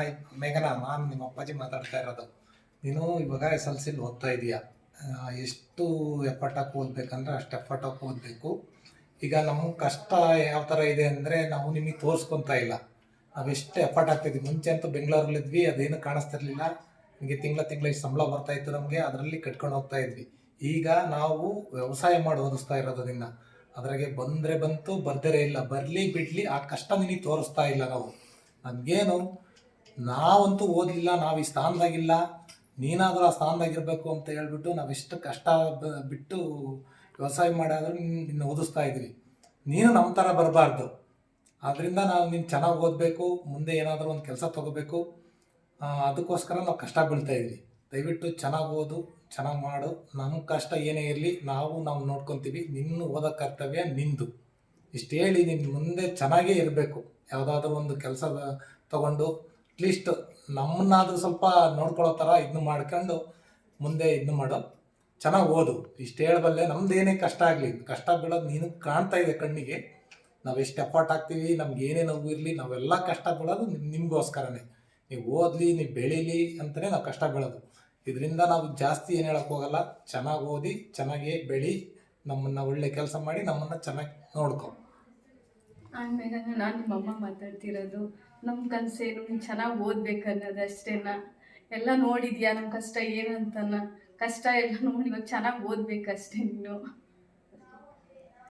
Hi ಮೇಘನಾ, ನಾನು ನಿಮ್ಮ ಅಪ್ಪಾಜಿ ಮಾತಾಡ್ತಾ ಇರೋದು. ನೀನು ಇವಾಗ SLC ಓದ್ತಾ ಇದೀಯಾ. ಎಷ್ಟು ಎಫರ್ಟ್ ಹಾಕಿ ಓದ್ಬೇಕಂದ್ರೆ ಅಷ್ಟು ಎಫರ್ಟ್ ಹಾಕಿ ಓದಬೇಕು. ಈಗ ನಮ್ಮ ಕಷ್ಟ ಯಾವ ಥರ ಇದೆ ಅಂದರೆ ನಾವು ನಿಮಗೆ ತೋರಿಸ್ಕೊತಾ ಇಲ್ಲ. ನಾವೆಷ್ಟು ಎಫರ್ಟ್ ಹಾಕ್ತಿದ್ವಿ. ಮುಂಚೆ ಅಂತೂ ಬೆಂಗಳೂರಲ್ಲಿದ್ವಿ, ಅದೇನು ಕಾಣಿಸ್ತಿರ್ಲಿಲ್ಲ. ನಿಮಗೆ ತಿಂಗಳ ಇಷ್ಟು ಸಂಬಳ ಬರ್ತಾ ಇತ್ತು ನಮಗೆ, ಅದರಲ್ಲಿ ಕಟ್ಕೊಂಡು ಹೋಗ್ತಾ ಇದ್ವಿ. ಈಗ ನಾವು ವ್ಯವಸಾಯ ಮಾಡಿ ಓದಿಸ್ತಾ ಇರೋದನ್ನ, ಅದ್ರಾಗೆ ಬಂದರೆ ಬಂತು, ಬರ್ದರೆ ಇಲ್ಲ. ಬರಲಿ ಬಿಡಲಿ, ಆ ಕಷ್ಟ ನಿನಗೆ ತೋರಿಸ್ತಾ ಇಲ್ಲ ನಾವು. ನಮಗೇನು, ನಾವಂತೂ ಓದಲಿಲ್ಲ, ನಾವು ಈ ಸ್ಥಾನದಾಗಿಲ್ಲ, ನೀನಾದರೂ ಆ ಸ್ಥಾನದಾಗಿರಬೇಕು ಅಂತ ಹೇಳ್ಬಿಟ್ಟು ನಾವೆಷ್ಟು ಕಷ್ಟ ಬಿಟ್ಟು ವ್ಯವಸಾಯ ಮಾಡಾದರೂ ನಿನ್ನ ಓದಿಸ್ತಾ ಇದ್ವಿ. ನೀನು ನಮ್ಮ ಥರ ಬರಬಾರ್ದು. ಆದ್ದರಿಂದ ನಾವು ನೀನು ಚೆನ್ನಾಗಿ ಓದಬೇಕು, ಮುಂದೆ ಏನಾದರೂ ಒಂದು ಕೆಲಸ ತೊಗೋಬೇಕು. ಅದಕ್ಕೋಸ್ಕರ ನಾವು ಕಷ್ಟ ಬೀಳ್ತಾ ಇದ್ವಿ. ದಯವಿಟ್ಟು ಚೆನ್ನಾಗಿ ಓದು, ಚೆನ್ನಾಗಿ ಮಾಡು. ನಮ್ಮ ಕಷ್ಟ ಏನೇ ಇರಲಿ ನಾವು ನೋಡ್ಕೊತೀವಿ. ನಿನ್ನ ಓದೋ ಕರ್ತವ್ಯ ನಿಂದು. ಇಷ್ಟು ಹೇಳಿ ನಿನ್ನ ಮುಂದೆ ಚೆನ್ನಾಗೇ ಇರಬೇಕು. ಯಾವುದಾದ್ರೂ ಒಂದು ಕೆಲಸ ತಗೊಂಡು ಅಟ್ಲೀಸ್ಟ್ ನಮ್ಮನ್ನಾದರೂ ಸ್ವಲ್ಪ ನೋಡ್ಕೊಳ್ಳೋ ಥರ ಇದನ್ನು ಮಾಡ್ಕೊಂಡು ಮುಂದೆ ಇದನ್ನು ಮಾಡೋ. ಚೆನ್ನಾಗಿ ಓದು, ಇಷ್ಟು ಹೇಳಬಲ್ಲೆ. ನಮ್ದು ಏನೇ ಕಷ್ಟ ಆಗಲಿ, ಕಷ್ಟ ಬೀಳೋದು ನೀನು ಕಾಣ್ತಾ ಇದೆ ಕಣ್ಣಿಗೆ. ನಾವು ಎಷ್ಟು ಎಫರ್ಟ್ ಹಾಕ್ತೀವಿ, ನಮ್ಗೆ ಏನೇ ನೋವು ಇರಲಿ, ನಾವೆಲ್ಲ ಕಷ್ಟ ಬೀಳೋದು ನಿಮಗೋಸ್ಕರನೇ. ನೀವು ಓದಲಿ, ನೀವು ಬೆಳೀಲಿ ಅಂತಲೇ ನಾವು ಕಷ್ಟ ಬೀಳೋದು. ಇದರಿಂದ ನಾವು ಜಾಸ್ತಿ ಏನು ಹೇಳೋಕ್ಕೆ ಹೋಗಲ್ಲ. ಚೆನ್ನಾಗಿ ಓದಿ, ಚೆನ್ನಾಗಿ ಬೆಳಿ, ನಮ್ಮನ್ನು ಒಳ್ಳೆ ಕೆಲಸ ಮಾಡಿ, ನಮ್ಮನ್ನು ಚೆನ್ನಾಗಿ ನೋಡ್ಕೊ. ಆಮೇಲೆ ನಾನು ನಿಮ್ಮಮ್ಮ ಮಾತಾಡ್ತಿರೋದು. ನಮ್ಮ ಕನಸೇನು ನೀನು ಚೆನ್ನಾಗಿ ಓದ್ಬೇಕು ಅನ್ನೋದು ಅಷ್ಟೇನ. ಎಲ್ಲ ನೋಡಿದ್ಯಾ ನಮ್ಮ ಕಷ್ಟ ಏನಂತನ. ಕಷ್ಟ ಎಲ್ಲ ನೋಡಿ ಇವಾಗ ಚೆನ್ನಾಗಿ ಓದ್ಬೇಕಷ್ಟೇ ನೀನು.